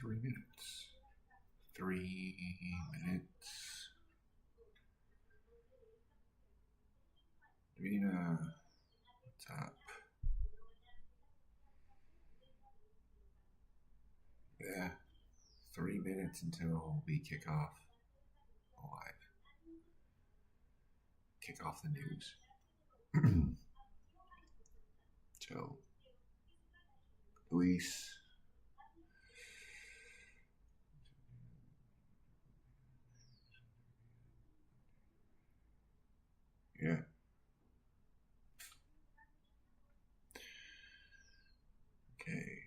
3 minutes. 3 minutes. Davina, what's up? Yeah, 3 minutes until we kick off live. Kick off the news. So, Luis. Yeah. Okay.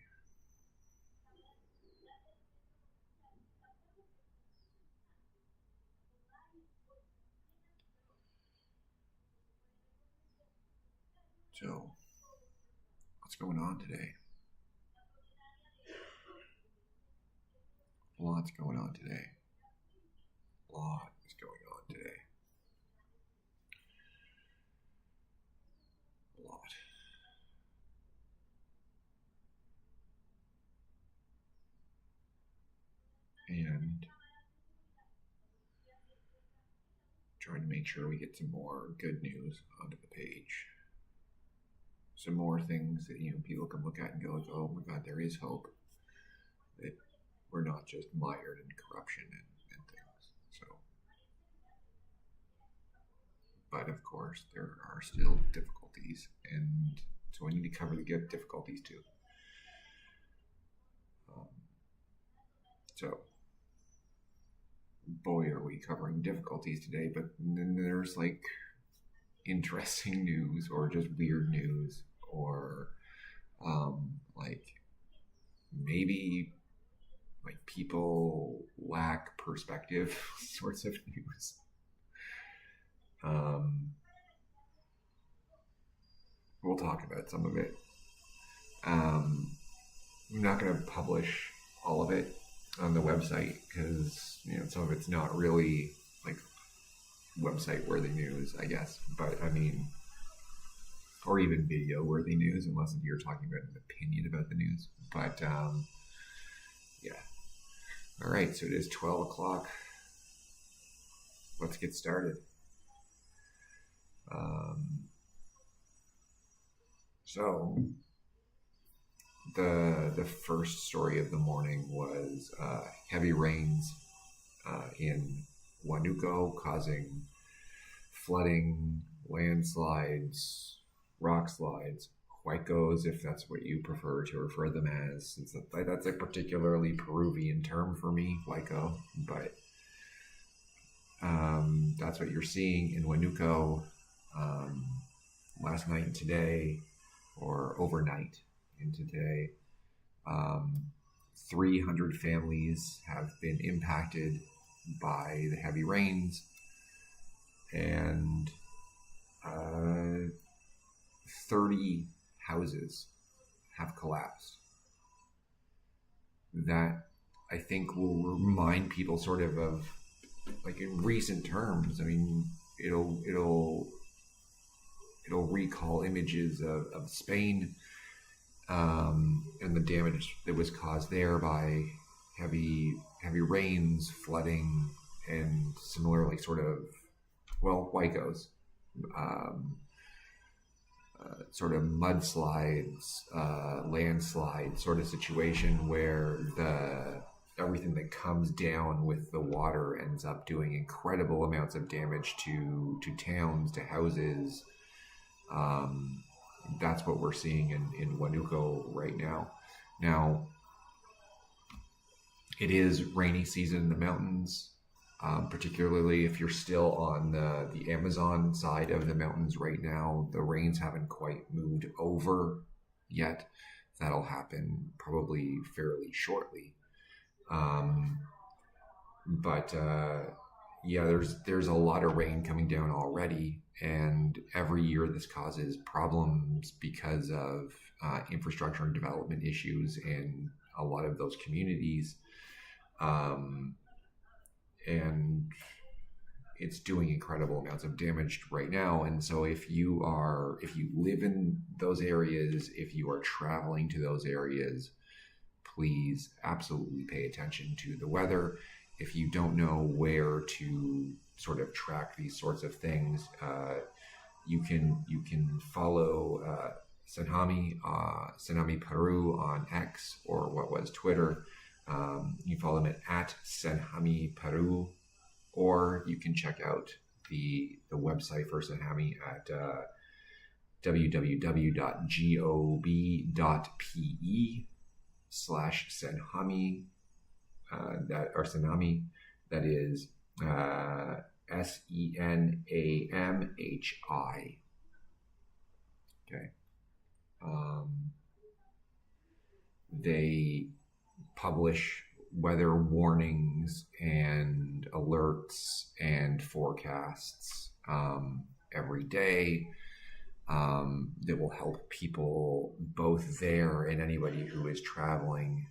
So, what's going on today? Lots going on today. A lot is going on today. A lot. And trying to make sure we get some more good news onto the page. Some more things that people can look at and go like, oh my God, there is hope. That we're not just mired in corruption and things. So, but of course, there are still difficulties, and so I need to cover the difficulties too. So, boy, are we covering difficulties today, but then there's like interesting news or just weird news or like maybe like people lack perspective sorts of news. We'll talk about some of it. I'm not going to publish all of it on the website because some of it's not really like website worthy news, I guess. But I mean, or even video worthy news, unless you're talking about an opinion about the news. But yeah. All right, so it is 12 o'clock. Let's get started. So the first story of the morning was heavy rains in Huánuco causing flooding, landslides, rock slides, huaicos, if that's what you prefer to refer them as, since that's a particularly Peruvian term for me, huaico, but that's what you're seeing in Huánuco last night and today, or overnight into today. 300 families have been impacted by the heavy rains, and 30 houses have collapsed. That, I think, will remind people sort of like in recent terms. I mean, it'll recall images of Spain and the damage that was caused there by heavy rains, flooding, and similarly sort of, well, huaicos, sort of mudslides, landslide sort of situation where everything that comes down with the water ends up doing incredible amounts of damage to towns, to houses. That's what we're seeing in Huánuco right now. Now, it is rainy season in the mountains, particularly if you're still on the Amazon side of the mountains right now. The rains haven't quite moved over yet. That'll happen probably fairly shortly. But yeah, there's a lot of rain coming down already, and every year this causes problems because of infrastructure and development issues in a lot of those communities, and it's doing incredible amounts of damage right now. And so if you live in those areas, if you are traveling to those areas, please absolutely pay attention to the weather. If you don't know where to sort of track these sorts of things, you can follow Senhami Peru on X, or what was Twitter. You follow them at Senhami Peru, or you can check out the website for Senhami at www.gob.pe/Senhami, that or Senami, that is SENAMHI. Okay. They publish weather warnings and alerts and forecasts every day that will help people both there and anybody who is traveling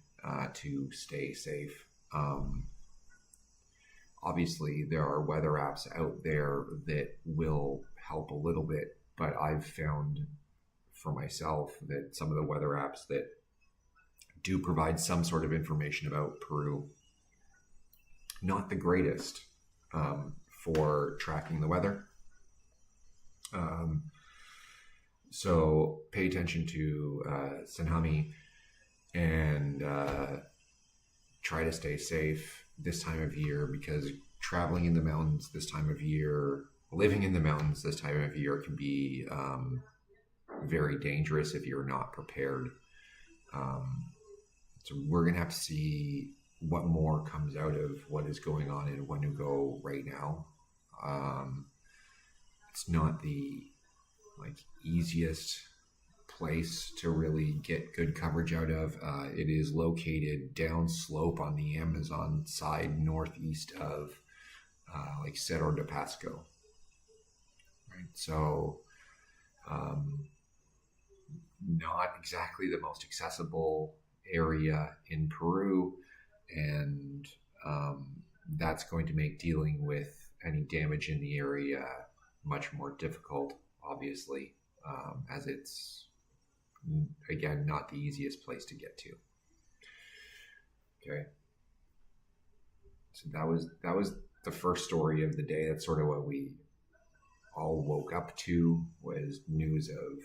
to stay safe. Obviously, there are weather apps out there that will help a little bit, but I've found for myself that some of the weather apps that do provide some sort of information about Peru, not the greatest for tracking the weather. So pay attention to Senhami and try to stay safe this time of year, because traveling in the mountains this time of year, living in the mountains this time of year can be very dangerous if you're not prepared. So we're going to have to see what more comes out of what is going on in Huánuco right now. It's not the easiest place to really get good coverage out of. It is located downslope on the Amazon side, northeast of Cerro de Pasco. Right, so not exactly the most accessible area in Peru, and that's going to make dealing with any damage in the area much more difficult, obviously, as it's, again, not the easiest place to get to. Okay, so that was the first story of the day. That's sort of what we all woke up to, was news of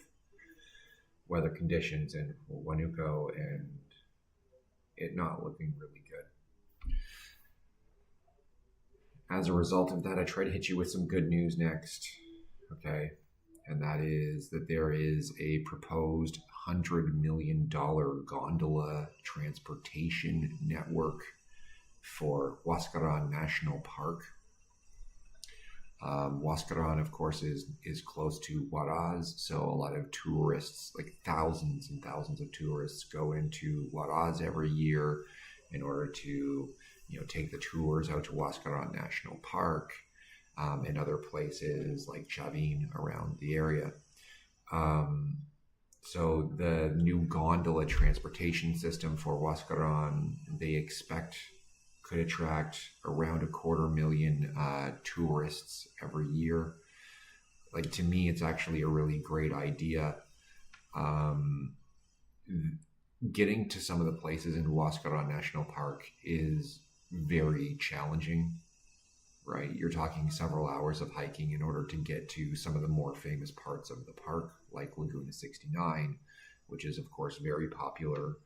weather conditions in Huánuco and it not looking really good. As a result of that, I try to hit you with some good news next, okay? And that is that there is a proposed $100 million gondola transportation network for Huascarán National Park. Huascarán, of course, is close to Huaraz, so a lot of tourists, thousands and thousands of tourists, go into Huaraz every year in order to, take the tours out to Huascarán National Park and other places like Chavin around the area. So the new gondola transportation system for Huascarán, they expect could attract around 250,000 tourists every year. To me, it's actually a really great idea. Getting to some of the places in Huascarán National Park is very challenging, right? You're talking several hours of hiking in order to get to some of the more famous parts of the park, like Laguna 69, which is, of course, very popular.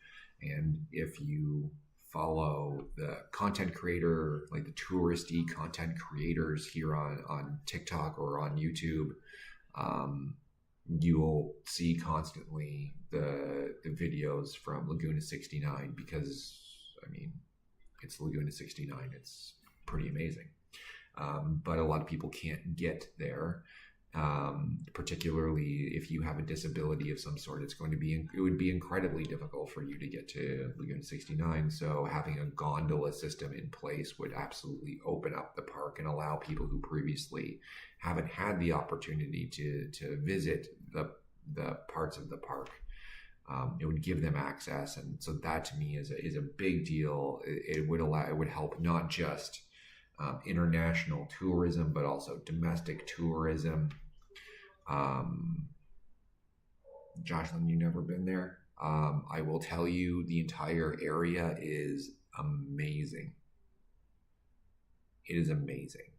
And if you follow the content creator, the touristy content creators here on TikTok or on YouTube, you'll see constantly the videos from Laguna 69, because, it's Laguna 69. It's pretty amazing. But a lot of people can't get there. Particularly if you have a disability of some sort, it would be incredibly difficult for you to get to Laguna 69. So having a gondola system in place would absolutely open up the park and allow people who previously haven't had the opportunity to visit the parts of the park. It would give them access, and so that to me is a big deal. It would help not just international tourism, but also domestic tourism. Jocelyn, you never been there? I will tell you, the entire area is amazing. It is amazing,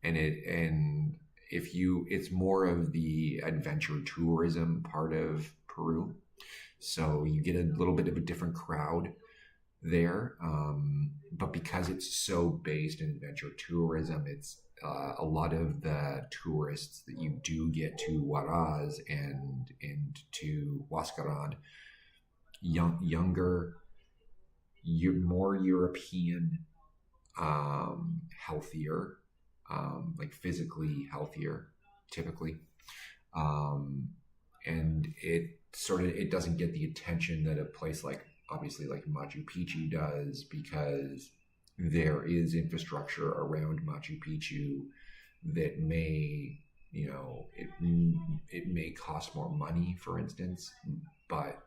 and if you, it's more of the adventure tourism part of Peru, so you get a little bit of a different crowd there. But because it's so based in adventure tourism, it's a lot of the tourists that you do get to Huaraz and to Huascarán, younger, more European, healthier, like physically healthier, typically, um, and it doesn't get the attention that a place like, obviously, like Machu Picchu does, because there is infrastructure around Machu Picchu that may, it may cost more money, for instance, but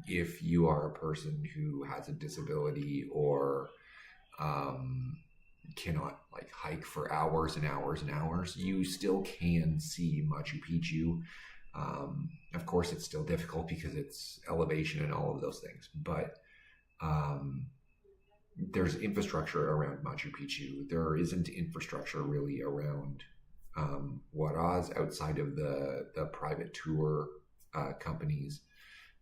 if you are a person who has a disability or um, cannot like hike for hours and hours and hours, you still can see Machu Picchu. Of course, it's still difficult because it's elevation and all of those things, but um, there's infrastructure around Machu Picchu. There isn't infrastructure really around Huaraz outside of the private tour companies.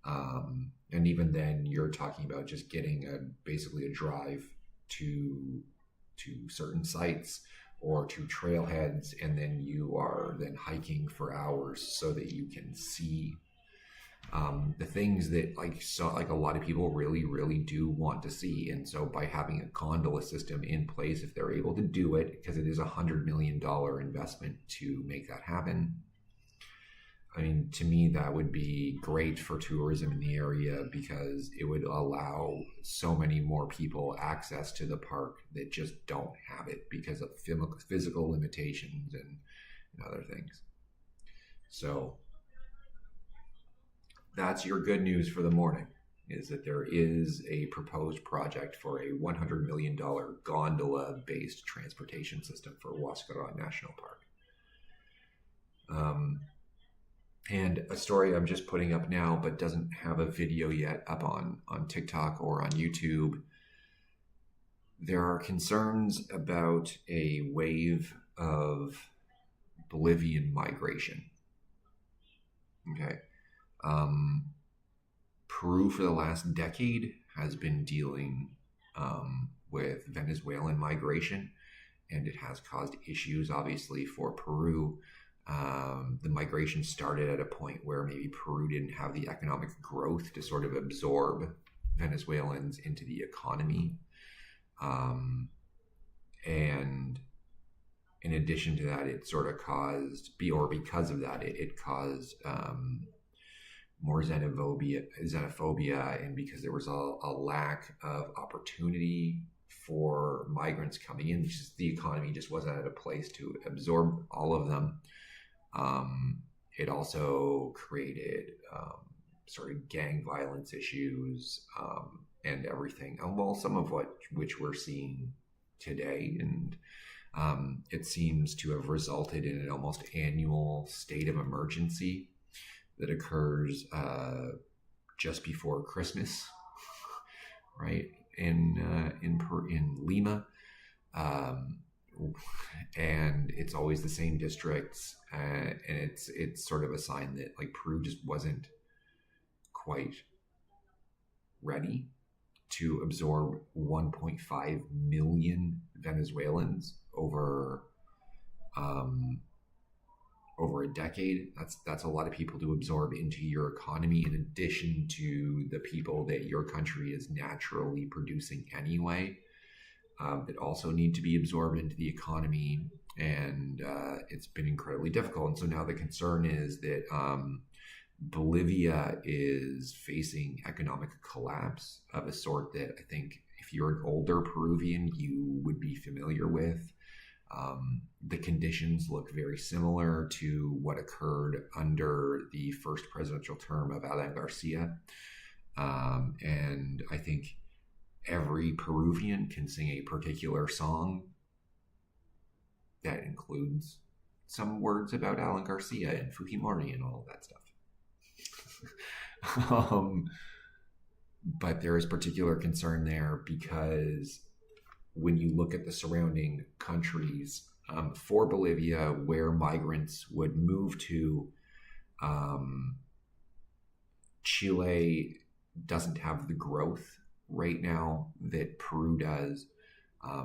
And even then, you're talking about just getting basically a drive to certain sites or to trailheads, and then you are then hiking for hours so that you can see the things that like a lot of people really really do want to see. And so by having a gondola system in place, if they're able to do it, because it is $100 million investment to make that happen, I mean, to me, that would be great for tourism in the area, because it would allow so many more people access to the park that just don't have it because of physical limitations and other things. So that's your good news for the morning, is that there is a proposed project for a $100 million gondola-based transportation system for Huascarán National Park. And a story I'm just putting up now, but doesn't have a video yet up on TikTok or on YouTube. There are concerns about a wave of Bolivian migration. Okay. Peru for the last decade has been dealing with Venezuelan migration, and it has caused issues, obviously, for Peru. The migration started at a point where maybe Peru didn't have the economic growth to sort of absorb Venezuelans into the economy. And in addition to that, it sort of caused, or because of that, it caused more xenophobia, and because there was a lack of opportunity for migrants coming in, just the economy just wasn't at a place to absorb all of them. It also created sort of gang violence issues and everything. Well, some of which we're seeing today, and it seems to have resulted in an almost annual state of emergency that occurs just before Christmas, right? In Lima. And it's always the same districts, and it's sort of a sign that like Peru just wasn't quite ready to absorb 1.5 million Venezuelans over a decade. That's a lot of people to absorb into your economy, in addition to the people that your country is naturally producing anyway, that also need to be absorbed into the economy. And it's been incredibly difficult. And so now the concern is that Bolivia is facing economic collapse of a sort that I think if you're an older Peruvian, you would be familiar with. The conditions look very similar to what occurred under the first presidential term of Alan Garcia. And I think every Peruvian can sing a particular song that includes some words about Alan Garcia and Fujimori and all of that stuff. but there is particular concern there because when you look at the surrounding countries, for Bolivia, where migrants would move to, um, Chile doesn't have the growth right now that Peru does.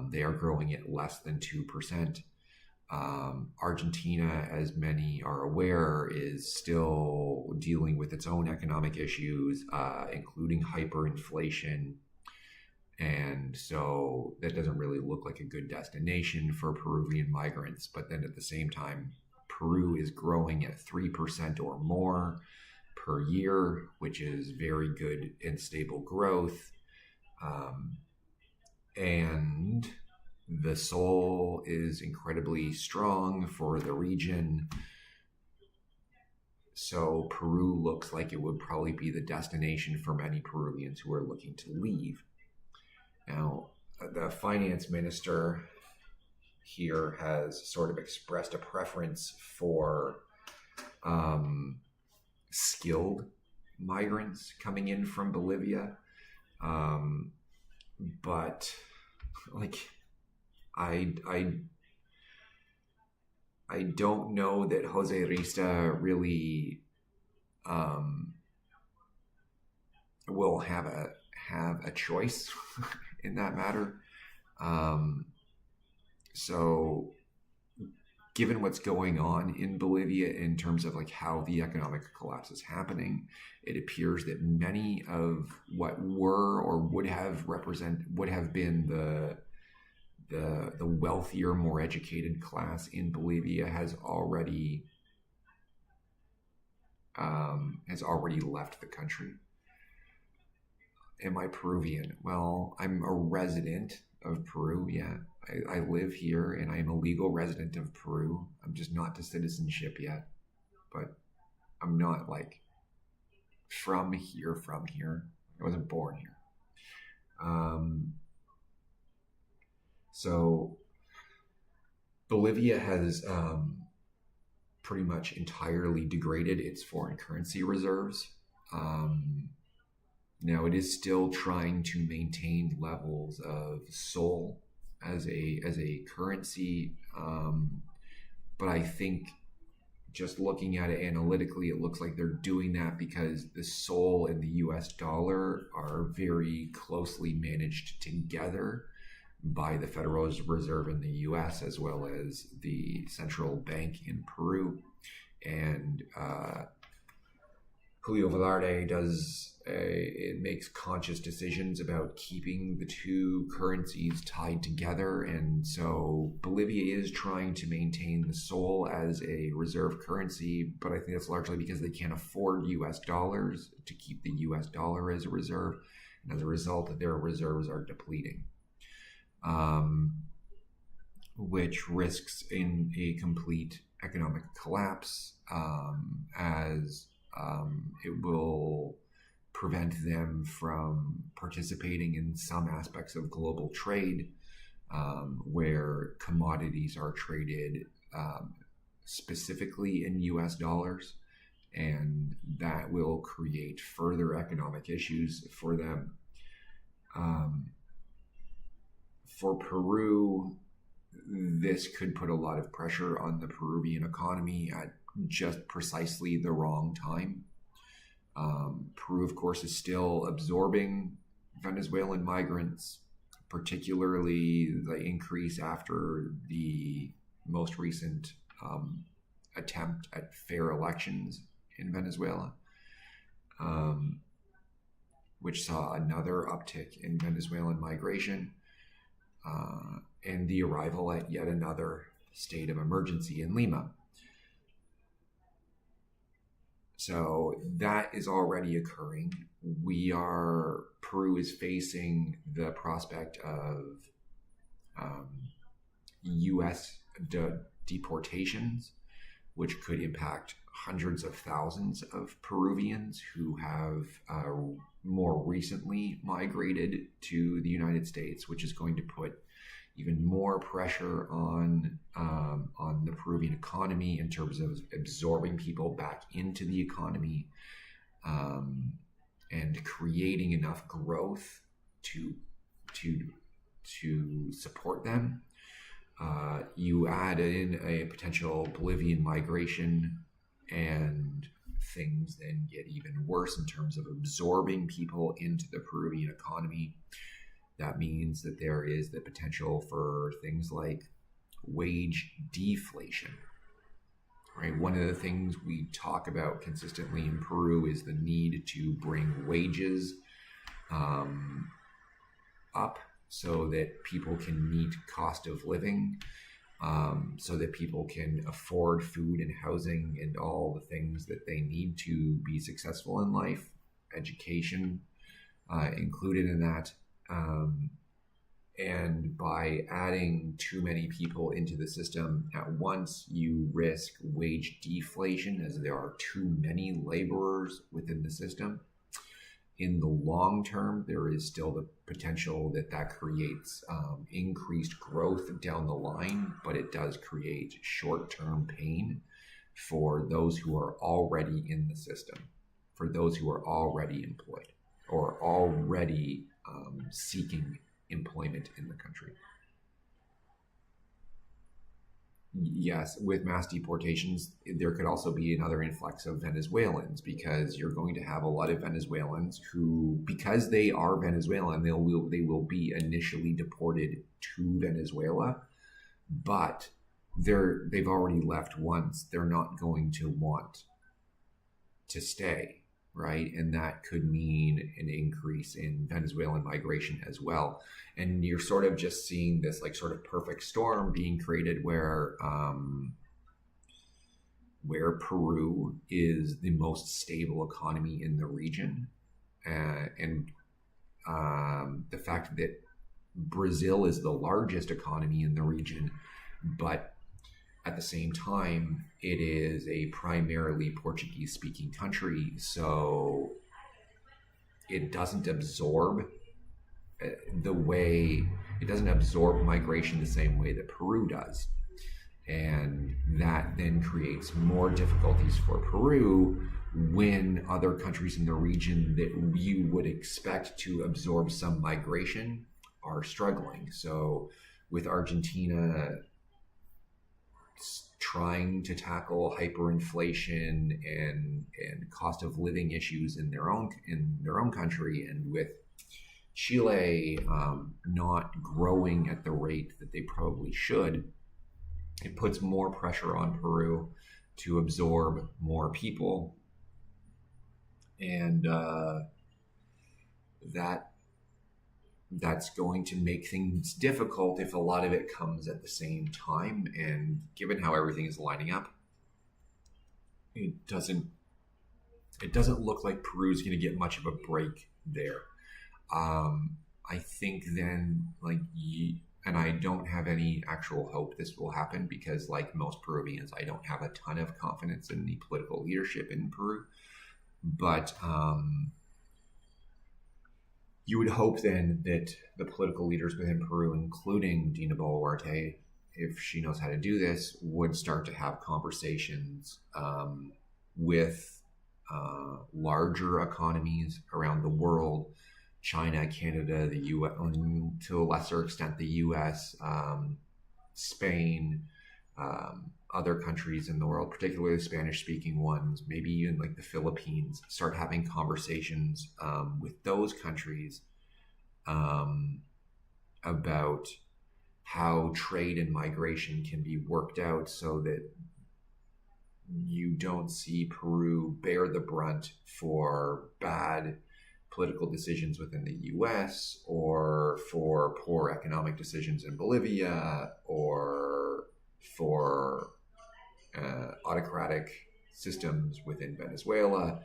They are growing at less than 2%. Argentina, as many are aware, is still dealing with its own economic issues, including hyperinflation. And so that doesn't really look like a good destination for Peruvian migrants. But then at the same time, Peru is growing at 3% or more per year, which is very good and stable growth. Um, and the sol is incredibly strong for the region. So Peru looks like it would probably be the destination for many Peruvians who are looking to leave. Now, the finance minister here has sort of expressed a preference for skilled migrants coming in from Bolivia. But like, I don't know that Jose Rista really will have a choice in that matter. So given what's going on in Bolivia in terms of like how the economic collapse is happening, it appears that many of what were or would have been the wealthier, more educated class in Bolivia has already left the country. Am I Peruvian? Well, I'm a resident of Peru. Yeah, I live here and I am a legal resident of Peru. I'm just not to citizenship yet, but I'm not like from here. I wasn't born here. So Bolivia has pretty much entirely degraded its foreign currency reserves. Now it is still trying to maintain levels of sol as a currency, but I think just looking at it analytically, it looks like they're doing that because the sol and the U.S. dollar are very closely managed together by the Federal Reserve in the U.S. as well as the central bank in Peru, and Julio Velarde it makes conscious decisions about keeping the two currencies tied together. And so Bolivia is trying to maintain the sol as a reserve currency, but I think that's largely because they can't afford US dollars to keep the US dollar as a reserve. And as a result, their reserves are depleting, which risks in a complete economic collapse, as it will prevent them from participating in some aspects of global trade, where commodities are traded specifically in US dollars, and that will create further economic issues for them. For Peru, this could put a lot of pressure on the Peruvian economy at just precisely the wrong time. Peru, of course, is still absorbing Venezuelan migrants, particularly the increase after the most recent attempt at fair elections in Venezuela, which saw another uptick in Venezuelan migration, and the arrival at yet another state of emergency in Lima. So that is already occurring. Peru is facing the prospect of U.S. deportations, which could impact hundreds of thousands of Peruvians who have more recently migrated to the United States, which is going to put even more pressure on the Peruvian economy in terms of absorbing people back into the economy. and creating enough growth to to to support them. You add in a potential Bolivian migration, and things then get even worse in terms of absorbing people into the Peruvian economy. That means that there is the potential for things like wage deflation. Right? One of the things we talk about consistently in Peru is the need to bring wages up so that people can meet cost of living, so that people can afford food and housing and all the things that they need to be successful in life, education included in that. And by adding too many people into the system at once, you risk wage deflation as there are too many laborers within the system. In the long term, there is still the potential that creates increased growth down the line, but it does create short-term pain for those who are already in the system, for those who are already employed or already seeking employment in the country. Yes, with mass deportations, there could also be another influx of Venezuelans, because you're going to have a lot of Venezuelans who, because they are Venezuelan, they will be initially deported to Venezuela, but they've already left once. They're not going to want to stay, right? And that could mean an increase in Venezuelan migration as well. And you're sort of just seeing this like sort of perfect storm being created where Peru is the most stable economy in the region. And the fact that Brazil is the largest economy in the region, but at the same time, it is a primarily Portuguese-speaking country, so it doesn't absorb migration the same way that Peru does. And that then creates more difficulties for Peru when other countries in the region that you would expect to absorb some migration are struggling. So with Argentina trying to tackle hyperinflation and cost of living issues in their own country, and with Chile not growing at the rate that they probably should, it puts more pressure on Peru to absorb more people, and that's going to make things difficult if a lot of it comes at the same time. And given how everything is lining up, it doesn't look like Peru is going to get much of a break there. I think then, and I don't have any actual hope this will happen, because like most Peruvians, I don't have a ton of confidence in the political leadership in Peru. But you would hope then that the political leaders within Peru, including Dina Boluarte, if she knows how to do this, would start to have conversations with larger economies around the world, China, Canada, the U.S., to a lesser extent the U.S., Spain, other countries in the world, particularly the Spanish-speaking ones, maybe even like the Philippines, start having conversations with those countries about how trade and migration can be worked out so that you don't see Peru bear the brunt for bad political decisions within the U.S. or for poor economic decisions in Bolivia or for autocratic systems within Venezuela.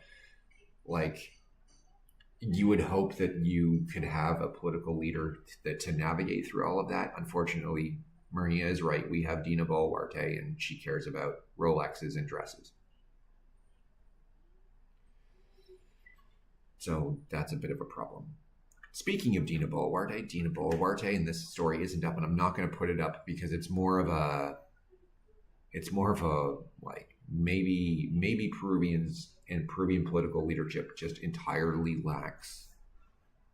Like, you would hope that you could have a political leader to navigate through all of that. Unfortunately, Maria is right. We have Dina Boluarte, and she cares about Rolexes and dresses. So that's a bit of a problem. Speaking of Dina Boluarte, and this story isn't up, and I'm not going to put it up because it's more of a like maybe Peruvians and Peruvian political leadership just entirely lacks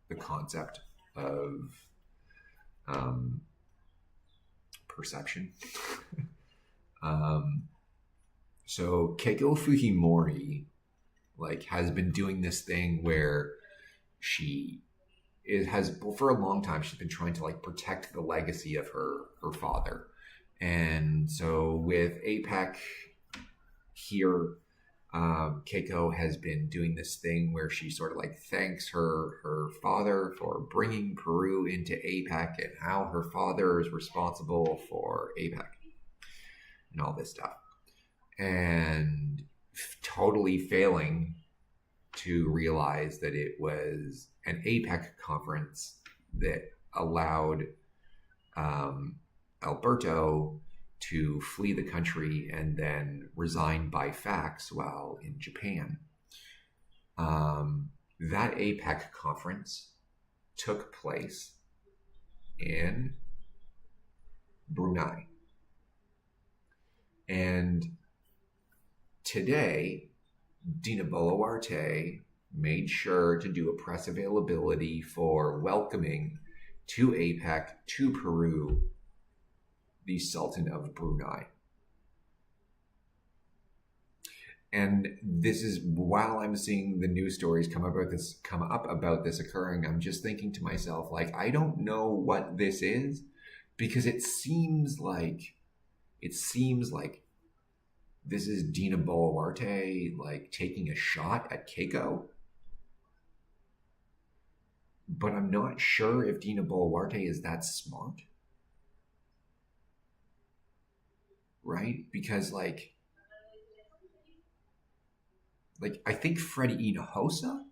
the concept of perception. So Keiko Fujimori has been doing this thing where for a long time she's been trying to protect the legacy of her father. And so with APEC here, Keiko has been doing this thing where she sort of thanks her father for bringing Peru into APEC and how her father is responsible for APEC and all this stuff, and totally failing to realize that it was an APEC conference that allowed Alberto to flee the country and then resign by fax while in Japan. That APEC conference took place in Brunei. And today, Dina Boluarte made sure to do a press availability for welcoming to APEC, to Peru, the Sultan of Brunei. And this is, while I'm seeing the news stories come up about this occurring, I'm just thinking to myself, I don't know what this is, because it seems like this is Dina Boluarte taking a shot at Keiko. But I'm not sure if Dina Boluarte is that smart. Right? Because I think Freddie Hinojosa,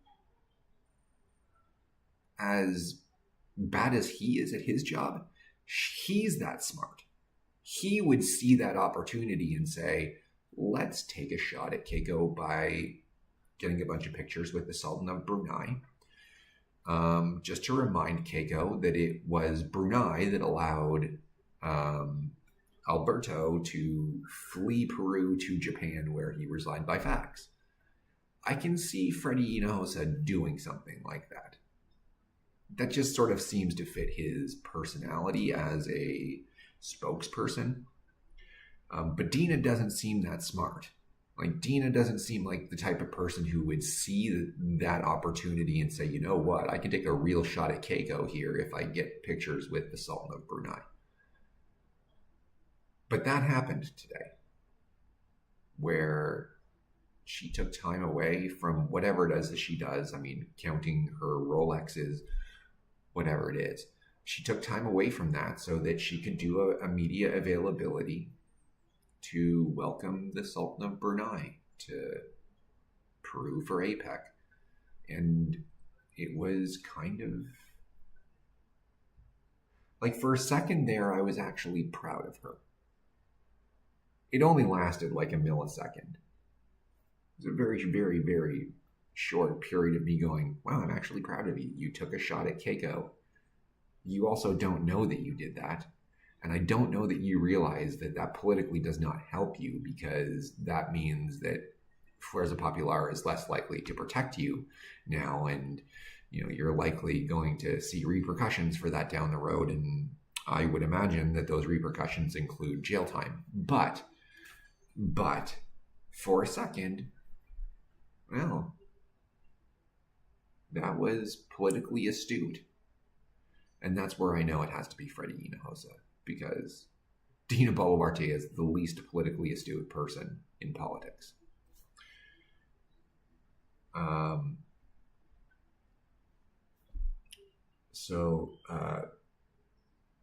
as bad as he is at his job, he's that smart. He would see that opportunity and say, let's take a shot at Keiko by getting a bunch of pictures with the Sultan of Brunei. Just to remind Keiko that it was Brunei that allowed Alberto to flee Peru to Japan, where he resigned by fax. I can see Freddie Hinojosa doing something like that. That just sort of seems to fit his personality as a spokesperson. But Dina doesn't seem that smart. Dina doesn't seem like the type of person who would see that opportunity and say, you know what, I can take a real shot at Keiko here if I get pictures with the Sultan of Brunei. But that happened today, where she took time away from whatever it is that she does. I mean, counting her Rolexes, whatever it is. She took time away from that so that she could do a media availability to welcome the Sultan of Brunei to Peru for APEC. And it was kind of for a second there, I was actually proud of her. It only lasted a millisecond. It was a very, very, very short period of me going, wow, I'm actually proud of you. You took a shot at Keiko. You also don't know that you did that. And I don't know that you realize that politically does not help you, because that means that Fuerza Popular is less likely to protect you now. And, you're likely going to see repercussions for that down the road. And I would imagine that those repercussions include jail time. But for a second, well, that was politically astute. And that's where I know it has to be Freddie Hinojosa, because Dina Boluarte is the least politically astute person in politics.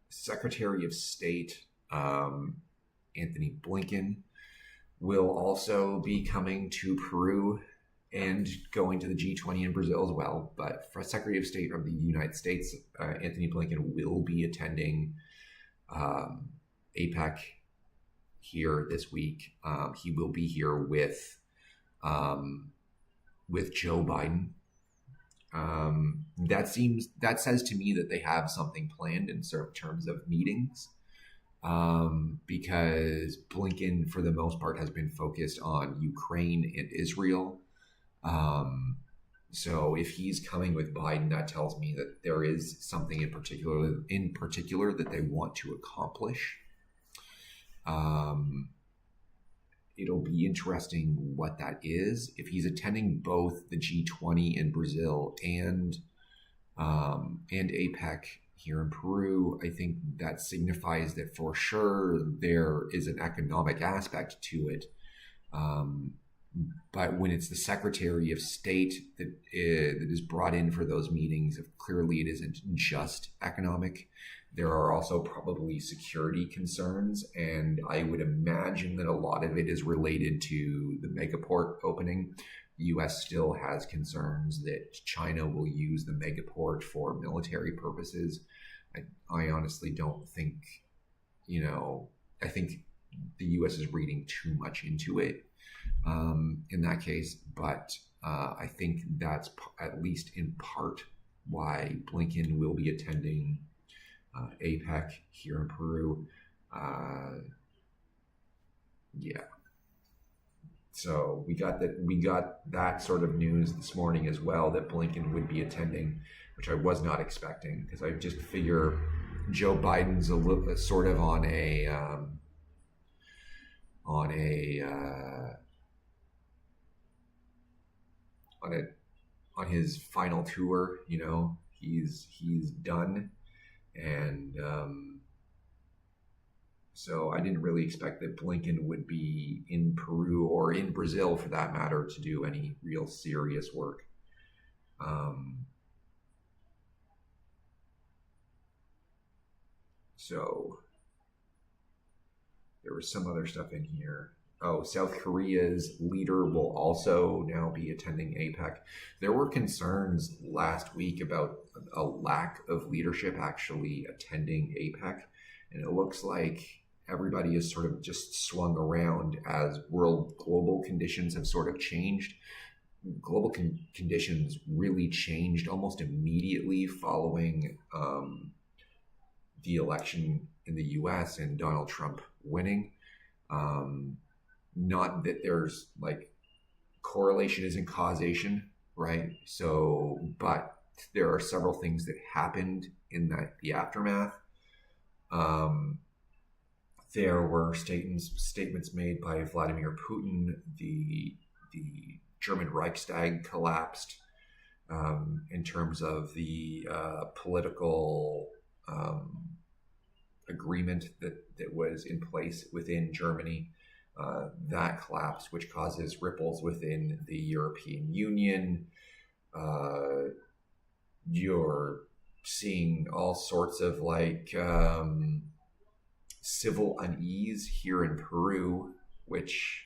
Secretary of State Anthony Blinken will also be coming to Peru and going to the G20 in Brazil as well. But for Secretary of State of the United States, Anthony Blinken will be attending APEC here this week. He will be here with Joe Biden. That says to me that they have something planned in terms of meetings, because Blinken, for the most part, has been focused on Ukraine and Israel. So if he's coming with Biden, that tells me that there is something in particular that they want to accomplish. It'll be interesting what that is. If he's attending both the G20 in Brazil and APEC here in Peru, I think that signifies that for sure there is an economic aspect to it. But when it's the Secretary of State that is brought in for those meetings, clearly it isn't just economic. There are also probably security concerns, and I would imagine that a lot of it is related to the megaport opening. The U.S. still has concerns that China will use the megaport for military purposes. I honestly don't think, I think the U.S. is reading too much into it in that case, but I think that's at least in part why Blinken will be attending APEC here in Peru. Yeah. So we got that sort of news this morning as well, that Blinken would be attending, which I was not expecting, because I just figure Joe Biden's a little sort of on his final tour. He's done, and so I didn't really expect that Blinken would be in Peru, or in Brazil for that matter, to do any real serious work. So there was some other stuff in here. Oh, South Korea's leader will also now be attending APEC. There were concerns last week about a lack of leadership actually attending APEC, and it looks like everybody is sort of just swung around as global conditions have sort of changed. Global conditions really changed almost immediately following the election in the US and Donald Trump winning. Not that there's correlation isn't causation, right? So, but there are several things that happened in the aftermath. There were statements made by Vladimir Putin. The German Reichstag collapsed in terms of the political agreement that was in place within Germany. That collapsed, which causes ripples within the European Union. You're seeing all sorts of civil unease here in Peru, which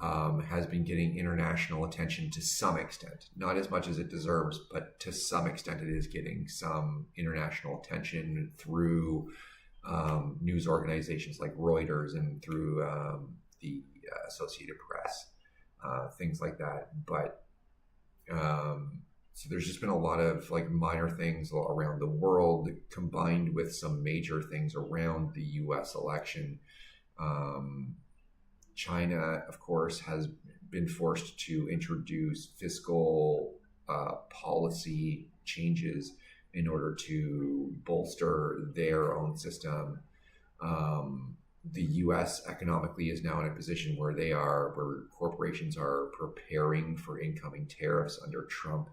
has been getting international attention to some extent. Not as much as it deserves, but to some extent it is getting some international attention through news organizations like Reuters and through the Associated Press, things like that. But so there's just been a lot of minor things around the world combined with some major things around the US election. China, of course, has been forced to introduce fiscal policy changes in order to bolster their own system. The U.S. economically is now in a position where where corporations are preparing for incoming tariffs under Trump,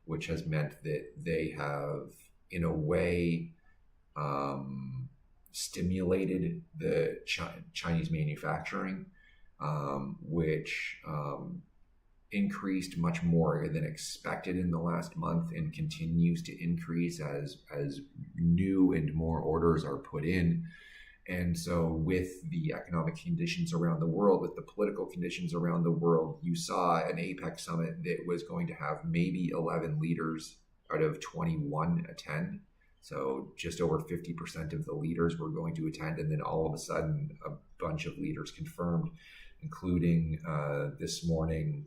which has meant that they have, in a way, stimulated the Chinese manufacturing, which increased much more than expected in the last month and continues to increase as new and more orders are put in. And so with the economic conditions around the world, with the political conditions around the world, you saw an APEC summit that was going to have maybe 11 leaders out of 21 attend. So just over 50% of the leaders were going to attend. And then all of a sudden, a bunch of leaders confirmed, including this morning,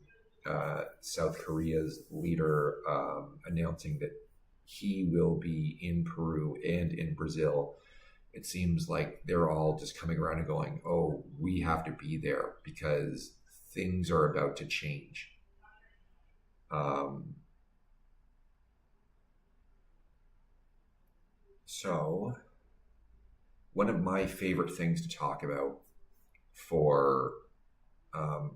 South Korea's leader announcing that he will be in Peru and in Brazil. It seems like they're all just coming around and going, oh, we have to be there because things are about to change. Um, so, one of my favorite things to talk about for um,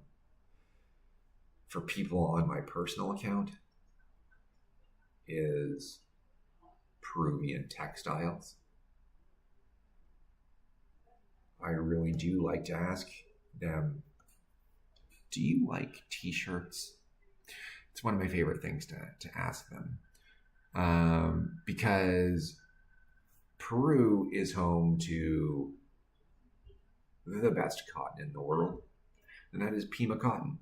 for people on my personal account is Peruvian textiles. I really do like to ask them, do you like t-shirts? It's one of my favorite things to ask them, because Peru is home to the best cotton in the world, and that is Pima cotton.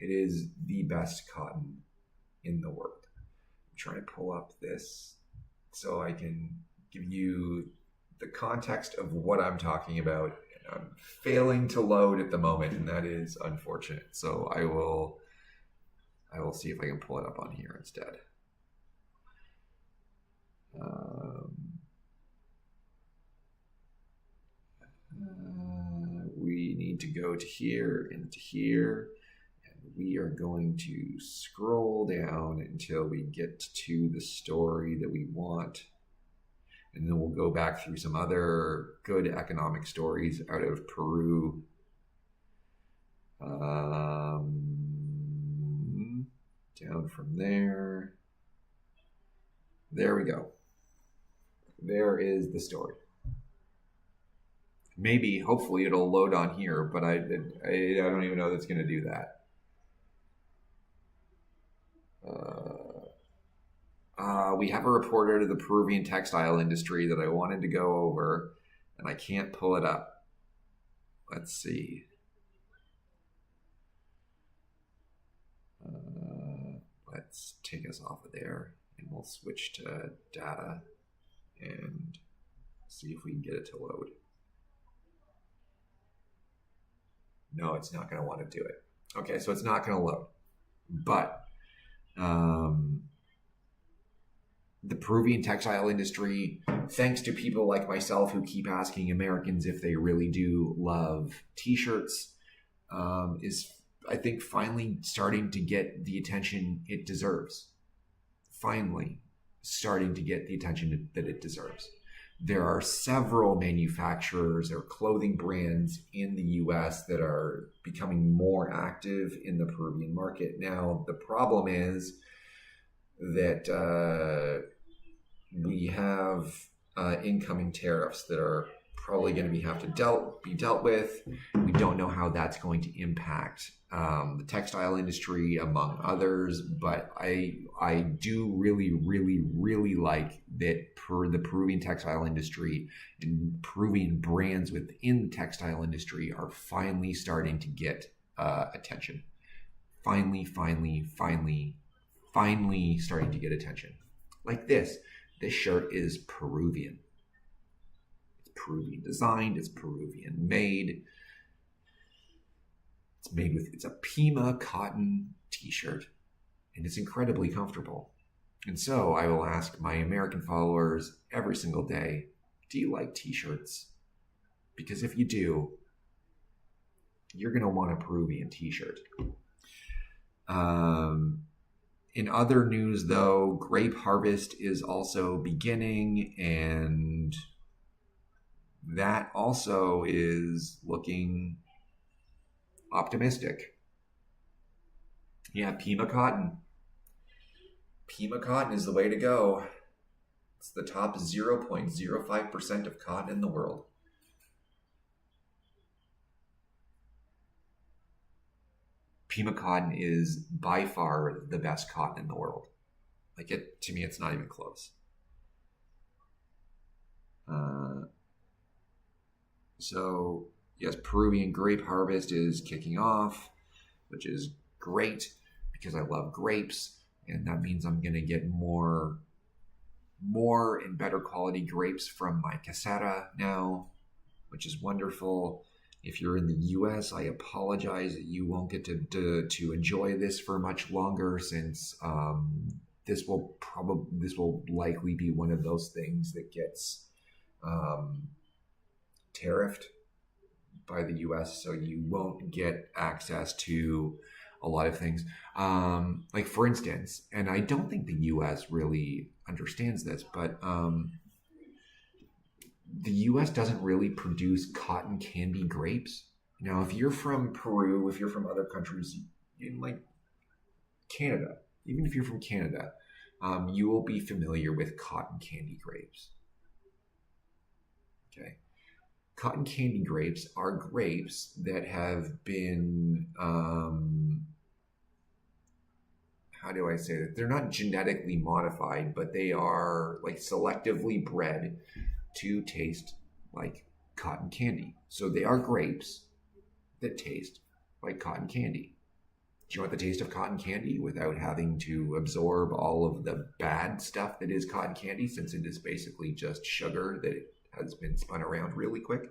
It is the best cotton in the world. I'm trying to pull up this so I can give you the context of what I'm talking about. I'm failing to load at the moment, and that is unfortunate. So I will see if I can pull it up on here instead. We need to go to here and to here, and we are going to scroll down until we get to the story that we want, and then we'll go back through some other good economic stories out of Peru. Down from there. There we go. There is the story. Maybe, hopefully, it'll load on here, but I don't even know that's going to do that. We have a report out of the Peruvian textile industry that I wanted to go over, and I can't pull it up. Let's see. Let's take us off of there, and we'll switch to data and see if we can get it to load. No, it's not going to want to do it. Okay, so it's not going to load. But the Peruvian textile industry, thanks to people like myself who keep asking Americans if they really do love t-shirts, is, I think, finally starting to get the attention it deserves. Finally starting to get the attention that it deserves. There are several manufacturers or clothing brands in the US that are becoming more active in the Peruvian market. Now, the problem is that we have incoming tariffs that are probably going to have to be dealt with. We don't know how that's going to impact the textile industry, among others. But I do really, really, really like that the Peruvian textile industry and Peruvian brands within the textile industry are finally starting to get attention. Finally starting to get attention. Like this. This shirt is Peruvian. Peruvian designed, it's Peruvian made. It's a Pima cotton t-shirt, and it's incredibly comfortable. And so I will ask my American followers every single day, do you like t-shirts? Because if you do, you're going to want a Peruvian t-shirt. In other news, though, grape harvest is also beginning, and that also is looking optimistic. Yeah, Pima cotton. Pima cotton is the way to go. It's the top 0.05% of cotton in the world. Pima cotton is by far the best cotton in the world. To me, it's not even close. So, yes, Peruvian grape harvest is kicking off, which is great because I love grapes, and that means I'm going to get more and better quality grapes from my caseta now, which is wonderful. If you're in the US, I apologize that you won't get to enjoy this for much longer, since this will likely be one of those things that gets tariffed by the US, so you won't get access to a lot of things. Like for instance, and I don't think the U.S. really understands this, but the U.S. doesn't really produce cotton candy grapes. Now, if you're from Peru, if you're from other countries in like Canada, even if you're from Canada, you will be familiar with cotton candy grapes. Okay. Cotton candy grapes are grapes that have been, how do I say that? They're not genetically modified, but they are like selectively bred to taste like cotton candy. So they are grapes that taste like cotton candy. Do you want the taste of cotton candy without having to absorb all of the bad stuff that is cotton candy, since it is basically just sugar that has been spun around really quick?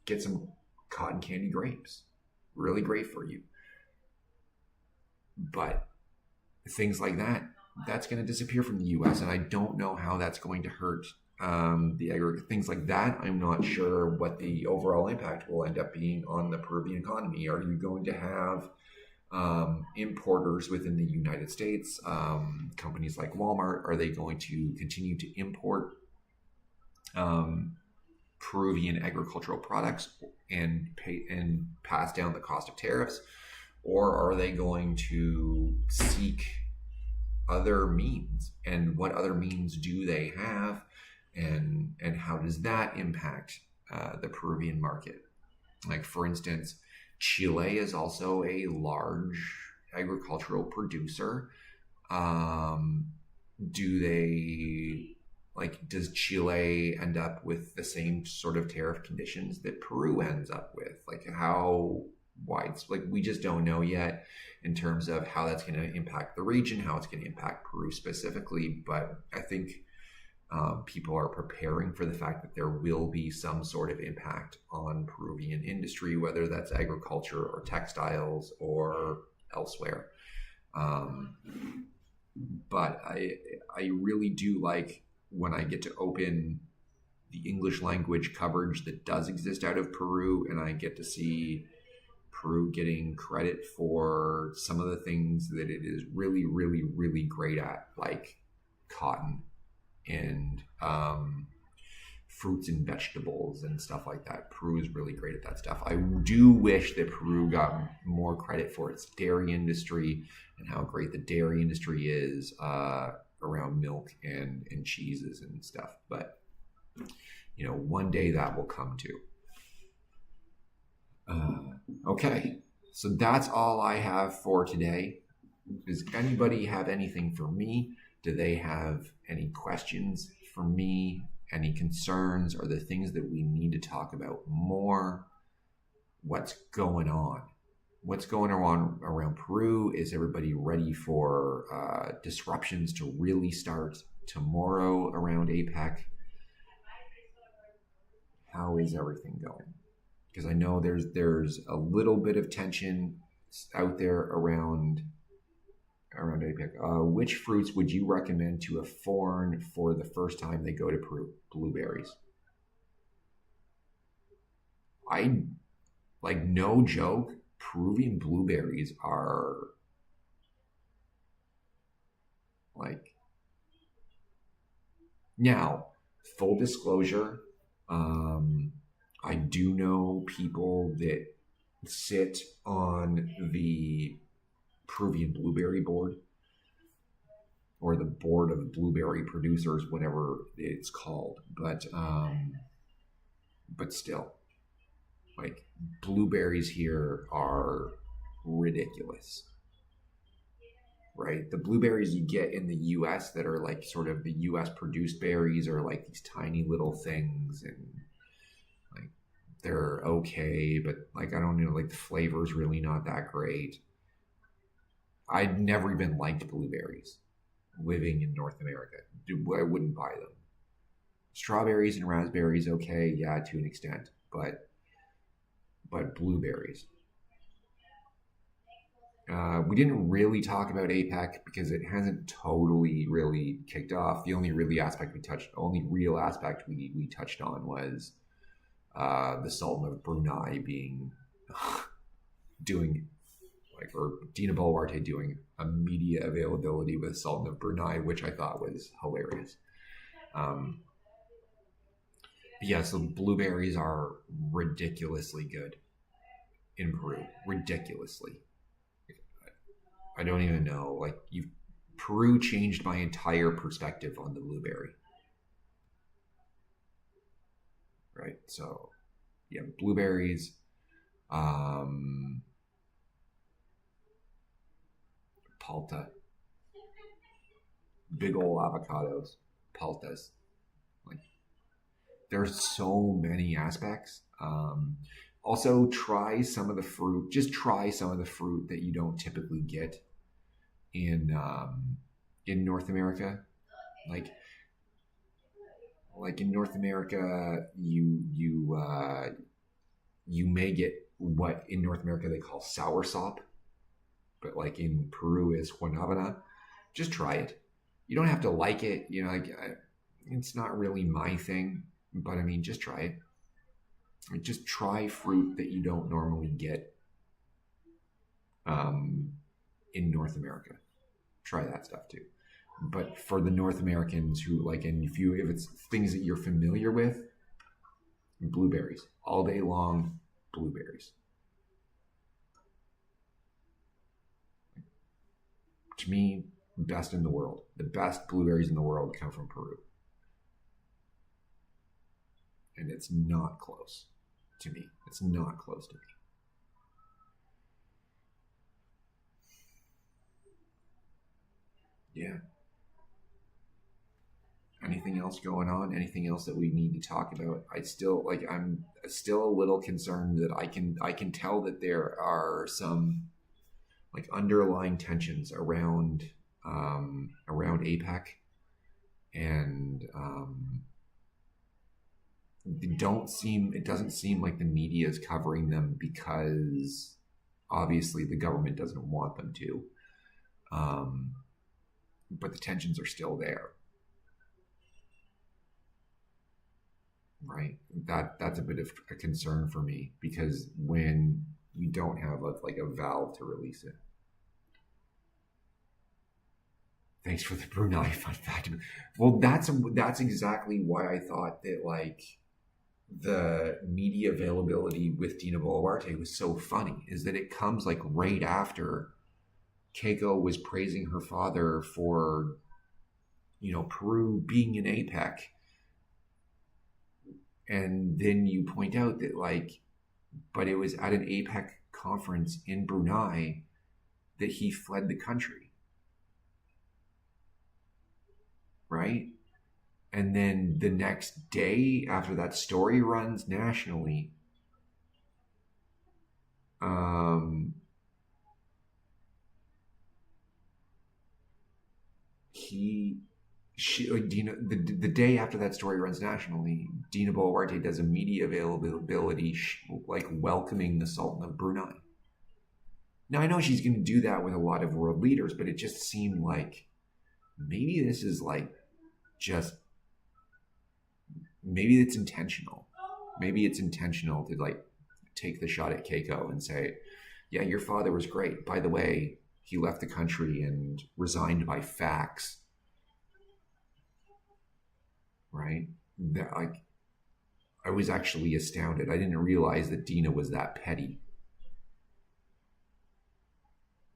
Get some cotton candy grapes. Really great for you. But things like that, that's going to disappear from the U.S. and I don't know how that's going to hurt things like that. I'm not sure what the overall impact will end up being on the Peruvian economy. Are you going to have importers within the United States, companies like Walmart? Are they going to continue to import Peruvian agricultural products and pass down the cost of tariffs, or are they going to seek other means? And what other means do they have, and how does that impact the Peruvian market? Like for instance, Chile is also a large agricultural producer. Does Chile end up with the same sort of tariff conditions that Peru ends up with? Like how wide, like we just don't know yet in terms of how that's going to impact the region, how it's going to impact Peru specifically. But I think people are preparing for the fact that there will be some sort of impact on Peruvian industry, whether that's agriculture or textiles or elsewhere. But I really do like when I get to open the English language coverage that does exist out of Peru, and I get to see Peru getting credit for some of the things that it is really, really, really great at, like cotton and fruits and vegetables and stuff like that. Peru is really great at that stuff. I do wish that Peru got more credit for its dairy industry and how great the dairy industry is around milk and cheeses and stuff. But, you know, one day that will come too. Okay, so that's all I have for today. Does anybody have anything for me? Do they have any questions for me? Any concerns? Or the things that we need to talk about more? What's going on? What's going on around Peru? Is everybody ready for disruptions to really start tomorrow around APEC? How is everything going? Because I know there's a little bit of tension out there around APEC. Which fruits would you recommend to a foreign for the first time they go to Peru? Blueberries. No joke, Peruvian blueberries are now, full disclosure, I do know people that sit on the Peruvian blueberry board, or the board of blueberry producers, whatever it's called. But still, like, blueberries here are ridiculous, right? The blueberries you get in the US that are like sort of the US produced berries are like these tiny little things, and like they're okay, but like I don't know, like the flavor's really not that great. I'd never even liked blueberries living in North America. I wouldn't buy them. Strawberries and raspberries, okay, yeah, to an extent, but blueberries. We didn't really talk about APEC because it hasn't totally really kicked off. The only real aspect we touched on was the Sultan of Brunei being doing or Dina Boluarte doing a media availability with Sultan of Brunei, which I thought was hilarious. Yeah, so blueberries are ridiculously good in Peru. Ridiculously. I don't even know. Peru changed my entire perspective on the blueberry. Right? So, yeah, blueberries. Palta. Big old avocados. Paltas. Like, there's so many aspects. Also, try some of the fruit. Just try some of the fruit that you don't typically get in North America. Like in North America, you may get what in North America they call soursop, but like in Peru is guanabana. Just try it. You don't have to like it. It's not really my thing, but I mean, just try it. Just try fruit that you don't normally get in North America. Try that stuff too. But for the North Americans who and if it's things that you're familiar with, blueberries all day long, blueberries. To me, best in the world. The best blueberries in the world come from Peru. And it's not close to me. It's not close to me. Yeah. Anything else going on? Anything else that we need to talk about? I'm still a little concerned that I can tell that there are some underlying tensions around APEC, and it doesn't seem like the media is covering them because obviously the government doesn't want them to. But the tensions are still there. Right? That's a bit of a concern for me, because when you don't have a valve to release it. Thanks for the Brunei fun fact. Well, that's exactly why I thought that the media availability with Dina Boluarte was so funny, is that it comes right after Keiko was praising her father for Peru being in APEC. And then you point out that but it was at an APEC conference in Brunei that he fled the country. Right? And then the next day after that story runs nationally, Dina, the day after that story runs nationally, Dina Boluarte does a media availability welcoming the Sultan of Brunei. Now, I know she's going to do that with a lot of world leaders, but it just seemed like maybe this is maybe it's intentional. Maybe it's intentional to take the shot at Keiko and say, yeah, your father was great. By the way, he left the country and resigned by fax. Right? I was actually astounded. I didn't realize that Dina was that petty.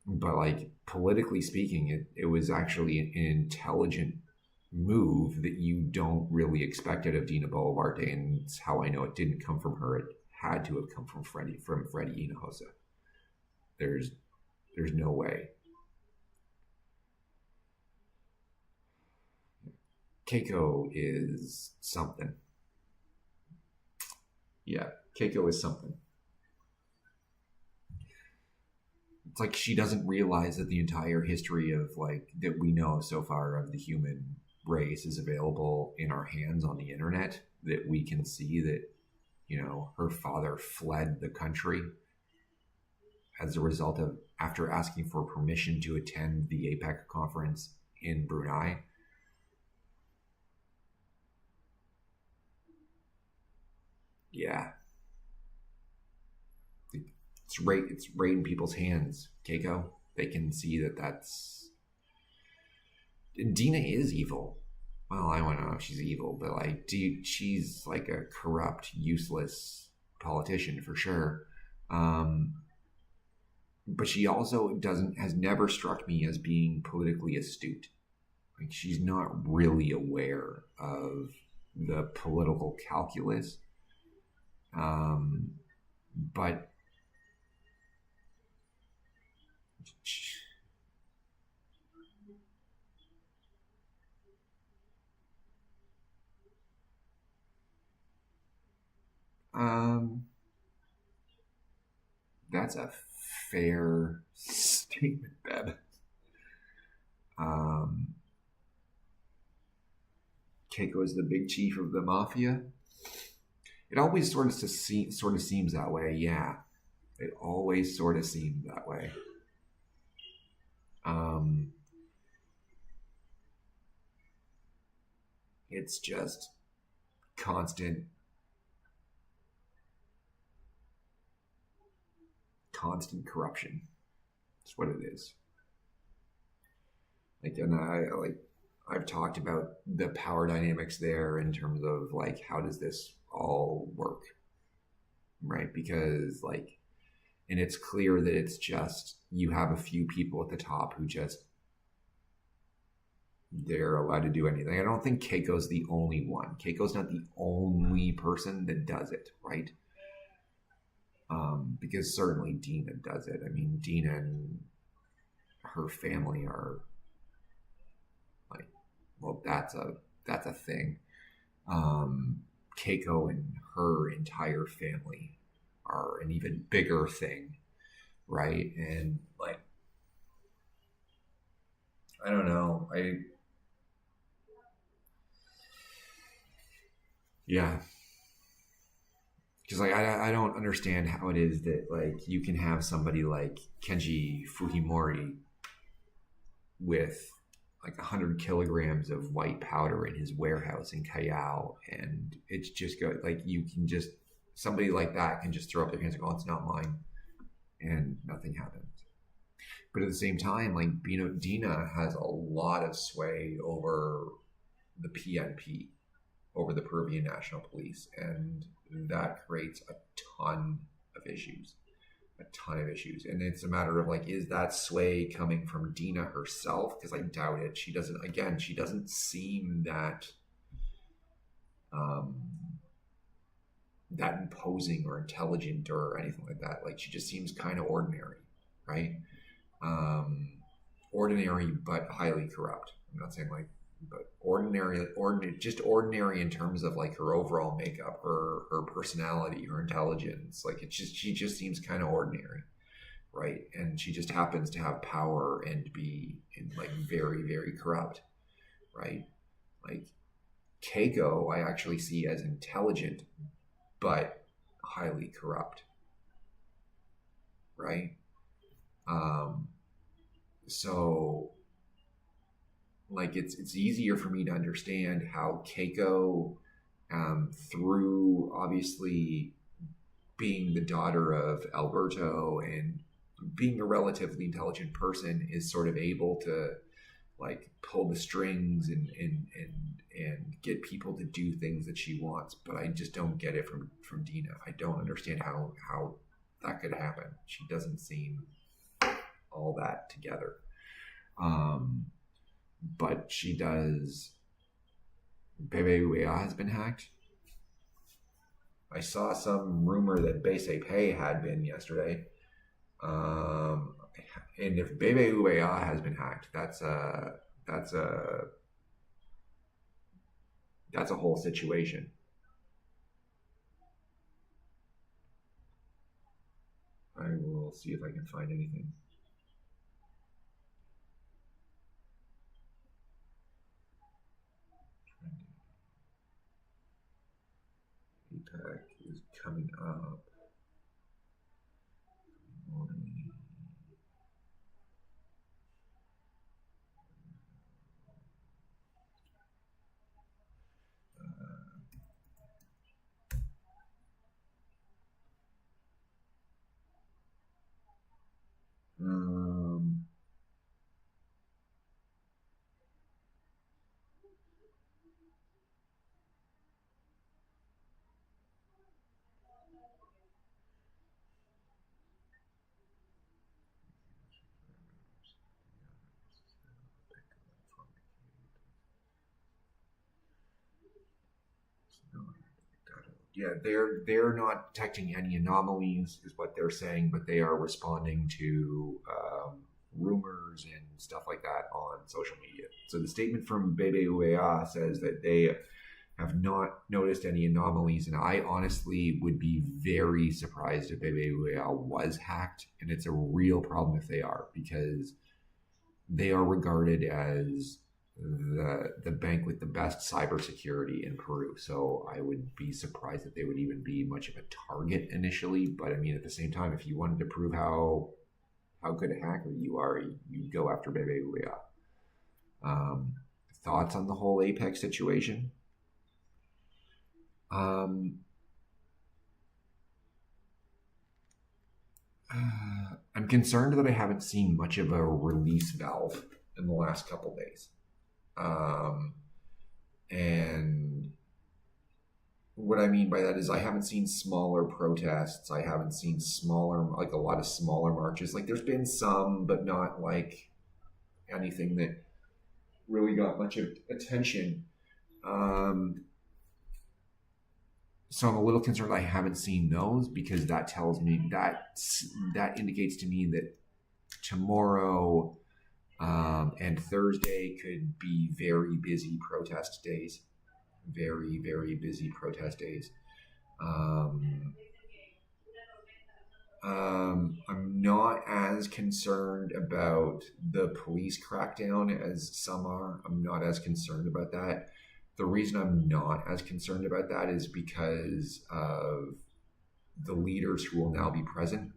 But politically speaking, it was actually an intelligent move that you don't really expect out of Dina Boluarte, and it's how I know it didn't come from her. It had to have come from Freddie Hinojosa. There's no way. Keiko is something. Yeah, Keiko is something. It's she doesn't realize that the entire history of that we know so far of the human race is available in our hands on the internet, that we can see that her father fled the country as a result of, after asking for permission to attend the APEC conference in Brunei. Yeah, it's right in people's hands, Keiko. They can see that that's Dina is evil. Well, I don't know if she's evil, but like, she's like a corrupt, useless politician for sure. Um, but she also doesn't has never struck me as being politically astute. Like, she's not really aware of the political calculus. Um, but um, that's a fair statement, Beb. Um, Keiko is the big chief of the mafia. It always sort of seems that way. Yeah, it always sort of seemed that way. Um, it's just constant, constant corruption. That's what it is. Like, and I've talked about the power dynamics there in terms of like how does this all work, right? Because like, and it's clear that it's just you have a few people at the top who just they're allowed to do anything. I don't think Keiko's the only one. Keiko's not the only person that does it, right? Because certainly Dina does it. I mean, Dina and her family are like, well, that's a thing. Um, Keiko and her entire family are an even bigger thing, right? And like, I don't know, yeah, because like I don't understand how it is that like you can have somebody like Kenji Fujimori with like 100 kilograms of white powder in his warehouse in Callao, and it's just go like you can just somebody like that can just throw up their hands and go, "It's not mine," and nothing happens. But at the same time, like Dina has a lot of sway over the PNP, over the Peruvian National Police, and that creates a ton of issues. A ton of issues. And it's a matter of like, is that sway coming from Dina herself? Because I doubt it. She doesn't seem um, that imposing or intelligent or anything like that. Like, she just seems kind of ordinary, right? Um, ordinary, but highly corrupt. I'm not saying like, but just ordinary in terms of like her overall makeup, her personality, her intelligence. Like, she just seems kind of ordinary, right? And she just happens to have power and be like very, very corrupt, right? Like, Keiko, I actually see as intelligent, but highly corrupt, right? Um, so like it's easier for me to understand how Keiko, through obviously being the daughter of Alberto and being a relatively intelligent person, is sort of able to like pull the strings and get people to do things that she wants. But I just don't get it from Dina. I don't understand how that could happen. She doesn't seem all that together. But she does. Bebe Uea has been hacked. I saw some rumor that Base Pay had been yesterday. And if Bebe Uea has been hacked, that's a whole situation. I will see if I can find anything. APEC is coming up. Yeah, they're not detecting any anomalies, is what they're saying, but they are responding to rumors and stuff like that on social media. So the statement from BBVA says that they have not noticed any anomalies, and I honestly would be very surprised if BBVA was hacked, and it's a real problem if they are, because they are regarded as the bank with the best cybersecurity in Peru. So I would be surprised that they would even be much of a target initially. But I mean, at the same time, if you wanted to prove how good a hacker you are, you go after BBVA. Thoughts on the whole Apex situation? I'm concerned that I haven't seen much of a release valve in the last couple days. And what I mean by that is I haven't seen smaller protests. I haven't seen like a lot of smaller marches. Like there's been some, but not like anything that really got much of attention. So I'm a little concerned I haven't seen those, because that tells me that indicates to me that tomorrow and Thursday could be very busy protest days. Very, very busy protest days. I'm not as concerned about the police crackdown as some are. I'm not as concerned about that. The reason I'm not as concerned about that is because of the leaders who will now be present.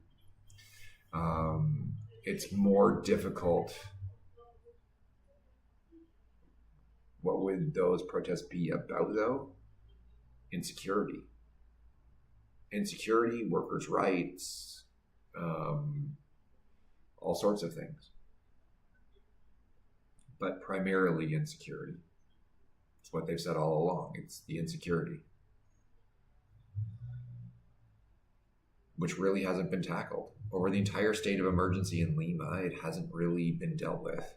It's more difficult. What would those protests be about, though? Insecurity, workers' rights, all sorts of things. But primarily insecurity. It's what they've said all along. It's the insecurity, which really hasn't been tackled. Over the entire state of emergency in Lima, it hasn't really been dealt with.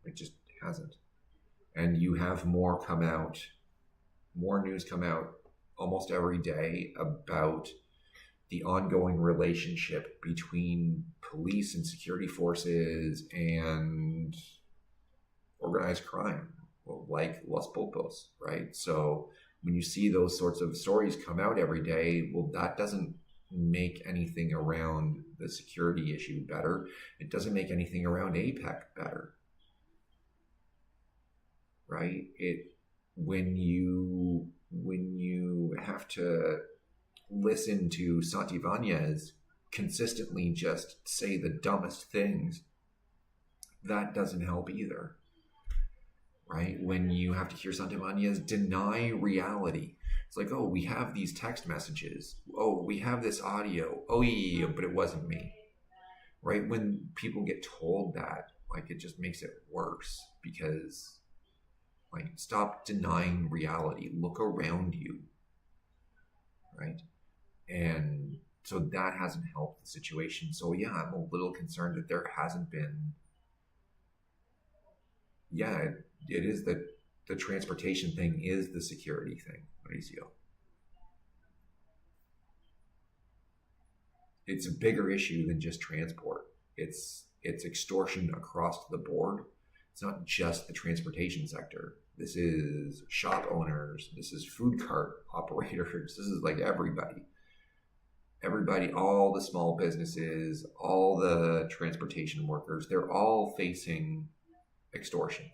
It just hasn't. And you have more news come out almost every day about the ongoing relationship between police and security forces and organized crime, like Los Pulpos, right? So when you see those sorts of stories come out every day, well, that doesn't make anything around the security issue better. It doesn't make anything around APEC better, right? When you have to listen to Santibáñez consistently just say the dumbest things, that doesn't help either, right? When you have to hear Santibáñez deny reality, it's like, oh, we have these text messages, oh, we have this audio, oh yeah, but it wasn't me, right? When people get told that, like, it just makes it worse, because like, stop denying reality, look around you, right? And so that hasn't helped the situation. So yeah, I'm a little concerned that there hasn't been. Yeah, it is the transportation thing is the security thing, Mauricio. It's a bigger issue than just transport. It's extortion across the board. It's not just the transportation sector. This is shop owners. This is food cart operators. This is like everybody, all the small businesses, all the transportation workers, they're all facing extortion.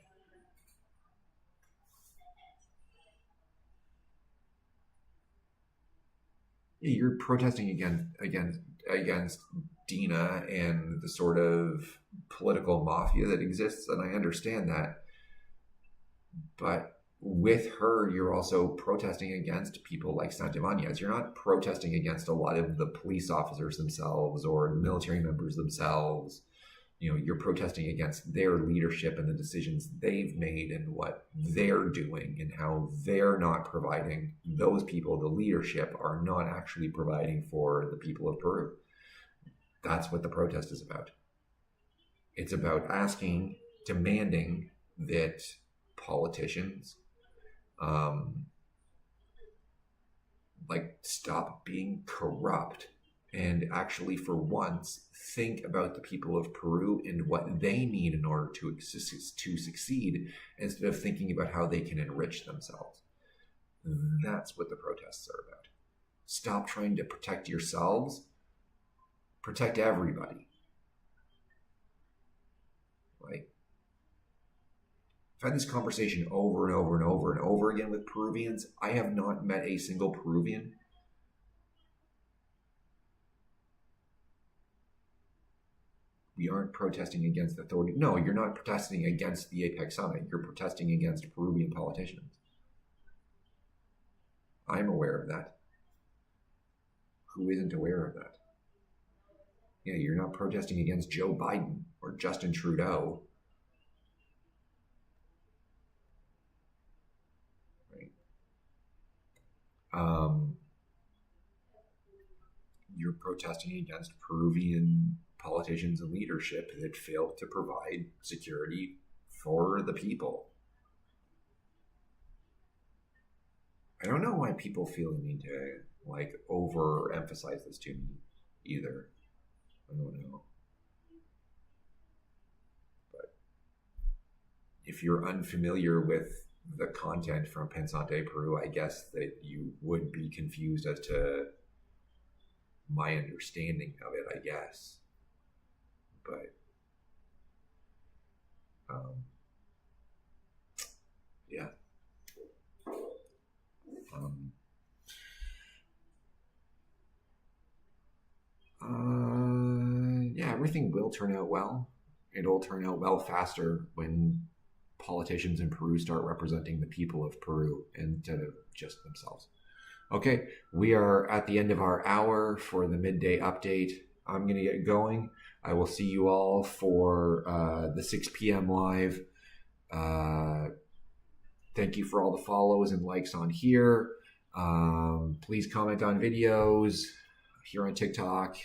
You're protesting against Dina and the sort of political mafia that exists, and I understand that. But with her, you're also protesting against people like Santibáñez. You're not protesting against a lot of the police officers themselves or military members themselves. You're protesting against their leadership and the decisions they've made and what they're doing and how they're not providing. Those people, the leadership, are not actually providing for the people of Peru. That's what the protest is about. It's about demanding that politicians. Stop being corrupt and actually, for once, think about the people of Peru and what they need in order to succeed, instead of thinking about how they can enrich themselves. That's what the protests are about. Stop trying to protect yourselves. Protect everybody. Right? I've had this conversation over and over and over and over again with Peruvians. I have not met a single Peruvian we aren't protesting against the authority. No, you're not protesting against the APEC summit. You're protesting against Peruvian politicians. I'm aware of that. Who isn't aware of that? Yeah, you're not protesting against Joe Biden or Justin Trudeau. Right? You're protesting against Peruvian politicians and leadership that failed to provide security for the people. I don't know why people feel the need to overemphasize this to me either. I don't know. But if you're unfamiliar with the content from Pensante Peru, I guess that you would be confused as to my understanding of it, I guess. But yeah. Yeah, everything will turn out well. It'll turn out well faster when politicians in Peru start representing the people of Peru instead of just themselves. Okay, we are at the end of our hour for the midday update. I'm going to get going. I will see you all for the 6 p.m. live. Thank you for all the follows and likes on here. Please comment on videos here on TikTok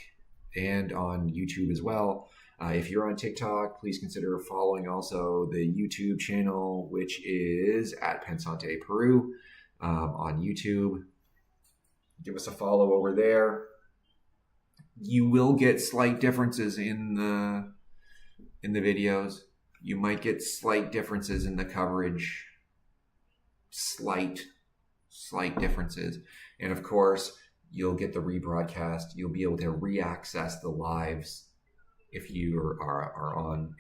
and on YouTube as well. If you're on TikTok, please consider following also the YouTube channel, which is at Pensante Peru on YouTube. Give us a follow over there. You will get slight differences in the videos. You might get slight differences in the coverage. Slight differences. And of course, you'll get the rebroadcast. You'll be able to re-access the lives if you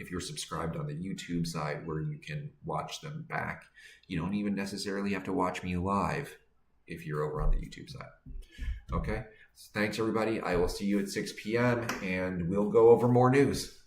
if you're subscribed on the YouTube side, where you can watch them back. You don't even necessarily have to watch me live if you're over on the YouTube side. Okay? So thanks, everybody. I will see you at 6 p.m. and we'll go over more news.